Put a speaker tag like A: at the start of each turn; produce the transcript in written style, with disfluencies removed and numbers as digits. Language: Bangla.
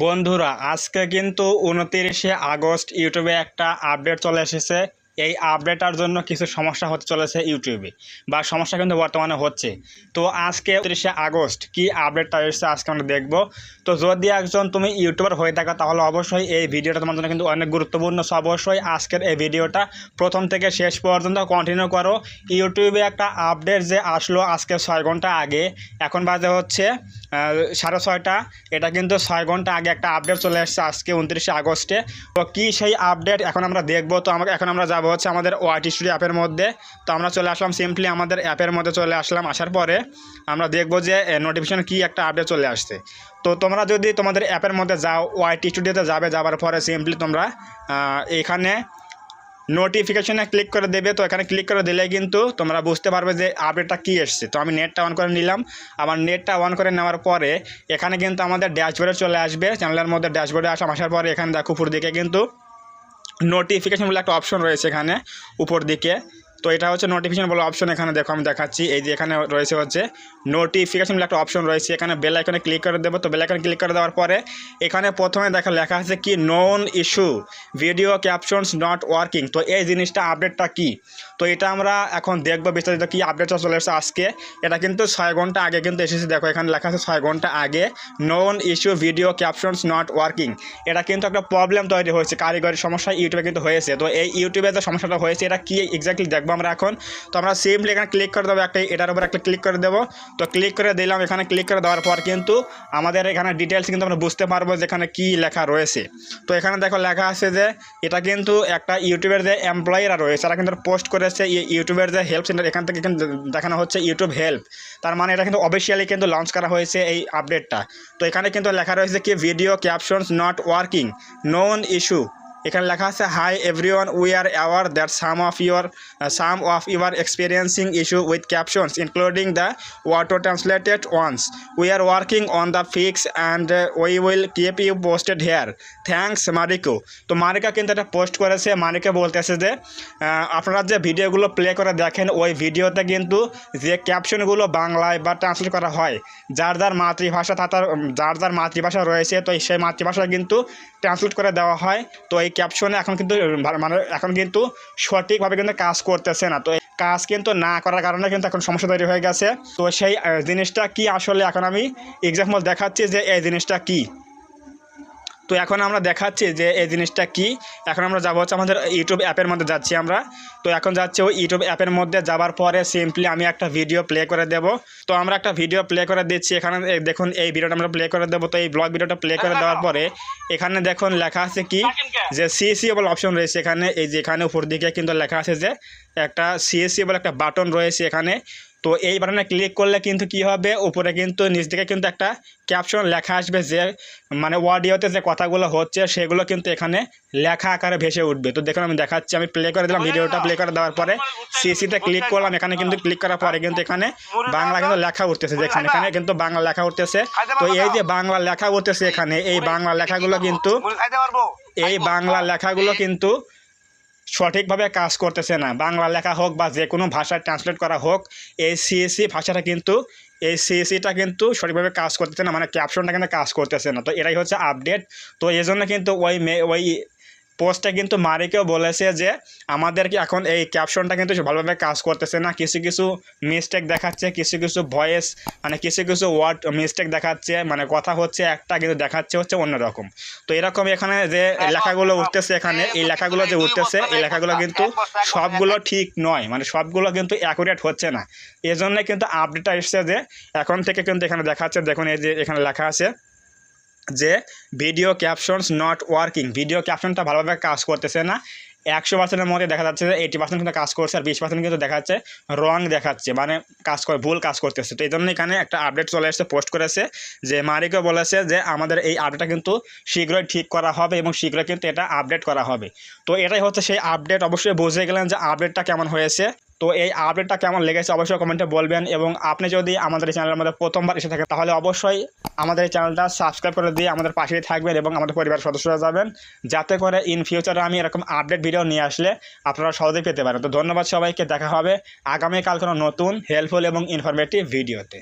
A: বন্ধুরা আজকে কিন্তু 29শে আগস্ট ইউটিউবে একটা আপডেট চলে এসেছে। এই আপডেটটার জন্য কিছু সমস্যা হতে চলেছে ইউটিউবে, বা সমস্যা কিন্তু বর্তমানে হচ্ছে। তো আজকে 29শে আগস্ট কি আপডেটটা এসেছে আজকে আমরা দেখব। তো যদি একজন তুমি ইউটিউবার হয়ে থাকো তাহলে অবশ্যই এই ভিডিওটা তোমার জন্য কিন্তু অনেক গুরুত্বপূর্ণ। সো অবশ্যই আজকের এই ভিডিওটা প্রথম থেকে শেষ পর্যন্ত কন্টিনিউ করো। ইউটিউবে একটা আপডেট যে আসলো আজকে 6 ঘন্টা আগে, এখন বাজে হচ্ছে 6:30। এটা কিন্তু 6 ঘন্টা আগে একটা আপডেট চলে আসছে আজকে 29শে আগস্টে। তো কী সেই আপডেট এখন আমরা দেখবো। তো এখন আমরা যাবো হচ্ছে আমাদের ওয়াইটি স্টুডিও অ্যাপের মধ্যে। তো আমরা চলে আসলাম, সিম্পলি আমাদের অ্যাপের মধ্যে চলে আসলাম। আসার পরে আমরা দেখবো যে নোটিফিকেশন কী একটা আপডেট চলে আসছে। তো তোমরা যদি তোমাদের অ্যাপের মধ্যে যাও, ওয়াইটি স্টুডিওতে যাবার পরে সিম্পলি তোমরা এখানে নোটিফিকেশনে ক্লিক করে দেবে। তো এখানে ক্লিক করে দিলে কিন্তু তোমরা বুঝতে পারবে যে আপডেটটা কী এসছে। তো আমি নেটটা অন করে নিলাম। আমার নেটটা অন করে নেওয়ার পরে এখানে কিন্তু আমাদের ড্যাশবোর্ডে চলে আসবে। চ্যানেলের মধ্যে ড্যাশবোর্ডে আসার পরে এখানে দেখো উপর দিকে কিন্তু নোটিফিকেশন বলে একটা অপশন রয়েছে এখানে উপর দিকে। তো এটা হচ্ছে নোটিফিকেশন বলে অপশন। এখানে দেখো আমি দেখাচ্ছি, এই যে এখানে রয়েছে হচ্ছে নোটিফিকেশন বলে একটা অপশন রয়েছে। এখানে বেল আইকনে ক্লিক করে দেবো। তো বেল আইকনে ক্লিক করে দেওয়ার পরে এখানে প্রথমে দেখো লেখা আছে কি known issue video captions not working. তো এই জিনিসটা আপডেটটা কি, তো এটা আমরা এখন দেখবো বিস্তারিত কি আপডেটটা চলে এসেছে আজকে। এটা কিন্তু 6 ঘন্টা আগে কিন্তু এসেছে। দেখো এখানে লেখা আছে 6 ঘন্টা আগে known issue video captions not working. এটা কিন্তু একটা প্রবলেম তৈরি হয়েছে, কারিগরি সমস্যা ইউটিউবে কিন্তু হয়েছে। তো এই ইউটিউবে যে সমস্যাটা হয়েছে এটা কি এক্স্যাক্টলি দেখবো আমরা এখন। তো আমরা সিম্পলি এখানে ক্লিক করে দেবো, এটার উপর একটা ক্লিক করে দেবো। তো ক্লিক করে দিলাম। এখানে ক্লিক করে দেওয়ার পর কিন্তু আমাদের এখানে ডিটেলস কিন্তু আমরা বুঝতে পারবো যে এখানে কী লেখা রয়েছে। তো এখানে দেখো লেখা আছে যে এটা কিন্তু একটা ইউটিউবের যে এমপ্লয়িরা রয়েছে তারা কিন্তু পোস্ট করেছে ইউটিউবের যে হেল্প সেন্টার, এখান থেকে কিন্তু দেখানো হচ্ছে ইউটিউব হেল্প। তার মানে এটা কিন্তু অফিসিয়ালি কিন্তু লঞ্চ করা হয়েছে এই আপডেটটা। তো এখানে কিন্তু লেখা রয়েছে কি video captions not working known issue. এখানে লেখা আছে hi everyone, we are aware that some of your experiencing issue with captions including the auto translated ones. We are working on the fix and we will keep you posted here, thanks Mariko. তো মারিকা কিন্তু এটা পোস্ট করেছে। মারিকা বলতেছে যে আপনারা যে ভিডিওগুলো প্লে করে দেখেন ওই ভিডিওতে কিন্তু যে ক্যাপশনগুলো বাংলায় বা ট্রান্সলেট করা হয়, যার যার মাতৃভাষা রয়েছে তো সেই মাতৃভাষা কিন্তু ট্রান্সলেট করে দেওয়া হয়। তো এই ক্যাপশনে এখন কিন্তু সঠিকভাবে কিন্তু কাজ করতেছে না। তো কাজ কিন্তু না করার কারণে কিন্তু এখন সমস্যা তৈরি হয়ে গেছে। তো সেই জিনিসটা কি আসলে এখন আমি এক্সাম্পল দেখাচ্ছি যে এই জিনিসটা কি। তো এখন আমরা দেখাচ্ছি যে এই জিনিসটা কি। এখন আমরা যাবো হচ্ছে আমাদের ইউটিউব অ্যাপের মধ্যে যাচ্ছি আমরা। তো এখন যাচ্ছি ওই ইউটিউব অ্যাপের মধ্যে যাবার পরে সিম্পলি আমি একটা ভিডিও প্লে করে দেব। তো আমরা একটা ভিডিও প্লে করে দিচ্ছি। এখানে দেখুন এই ভিডিওটা আমরা প্লে করে দেবো। তো এই ব্লগ ভিডিওটা প্লে করে দেওয়ার পরে এখানে দেখুন লেখা আছে কি যে সিএসসি বলে অপশন রয়েছে এখানে। এই যে এখানে উপর দিকে কিন্তু লেখা আছে যে একটা সিএসসি বলে একটা বাটন রয়েছে এখানে। তো এই বাটনে ক্লিক করলে কিন্তু কি হবে, উপরে কিন্তু নিচ দিকে কিন্তু একটা ক্যাপশন লেখা আসবে যে মানে অডিওতে যে কথাগুলো হচ্ছে সেগুলো কিন্তু এখানে লেখা আকারে ভেসে উঠবে। তো দেখুন আমি দেখাচ্ছি, আমি প্লে করে দিলাম ভিডিওটা। প্লে করে দেওয়ার পরে সিসিতে ক্লিক করলাম। এখানে কিন্তু ক্লিক করার পরে কিন্তু এখানে বাংলা কিন্তু লেখা উঠতেছে। দেখুন এখানে কিন্তু বাংলা লেখা উঠতেছে। তো এই যে বাংলা লেখা উঠতেছে এখানে, এই বাংলা লেখাগুলো কিন্তু সঠিকভাবে কাজ করতেছে না। বাংলা লেখা হোক বা যে কোনো ভাষায় ট্রান্সলেট করা হোক, এই সিএসসিটা কিন্তু সঠিকভাবে কাজ করতেছে না, মানে ক্যাপশনটা কিন্তু কাজ করতেছে না। তো এটাই হচ্ছে আপডেট। তো এই জন্য কিন্তু ওই পোস্টে কিন্তু মারিকেও বলেছে যে আমাদেরকে এখন এই ক্যাপশনটা কিন্তু ভালোভাবে কাজ করতেছে না, কিছু মিস্টেক দেখাচ্ছে, কিছু ভয়েস মানে কিছু ওয়ার্ড মিস্টেক দেখাচ্ছে, মানে কথা হচ্ছে একটা কিন্তু দেখাচ্ছে হচ্ছে অন্যরকম। তো এরকম এখানে যে লেখাগুলো উঠতেছে এখানে, এই লেখাগুলো যে উঠতেছে এই লেখাগুলো কিন্তু সবগুলো ঠিক নয়, মানে সবগুলো কিন্তু অ্যাকুরেট হচ্ছে না। এজন্যই কিন্তু আপডেটটা এসছে যে এখন থেকে কিন্তু এখানে দেখাচ্ছে, দেখুন এই যে এখানে লেখা আছে যে video captions not working. Video ক্যাপশনটা ভালোভাবে কাজ করতেছে না। 100%-এর মধ্যে দেখা যাচ্ছে যে 80% কিন্তু কাজ করছে, আর 20% কিন্তু দেখা যাচ্ছে রং দেখাচ্ছে, মানে ভুল কাজ করতেছে। তো এই জন্য এখানে একটা আপডেট চলে এসেছে, পোস্ট করেছে যে মারিকও বলেছে যে আমাদের এই আপডেটটা কিন্তু শীঘ্রই ঠিক করা হবে এবং শীঘ্রই কিন্তু এটা আপডেট করা হবে। তো এটাই হচ্ছে সেই আপডেট। অবশ্যই বুঝে গেলেন যে আপডেটটা কেমন হয়েছে। তো এই আপডেটটা কেমন লেগেছে অবশ্যই কমেন্টে বলবেন। এবং আপনি যদি আমাদের এই চ্যানেলের মধ্যে প্রথমবার এসে থাকেন তাহলে অবশ্যই আমাদের এই চ্যানেলটা সাবস্ক্রাইব করে দিয়ে আমাদের পাশেই থাকবেন এবং আমাদের পরিবারের সদস্যরা যাবেন, যাতে করে ইন ফিউচারে আমি এরকম আপডেট ভিডিও নিয়ে আসলে আপনারা সহজেই পেতে পারেন। তো ধন্যবাদ সবাইকে, দেখা হবে আগামীকাল কোনো নতুন হেল্পফুল এবং ইনফরমেটিভ ভিডিওতে।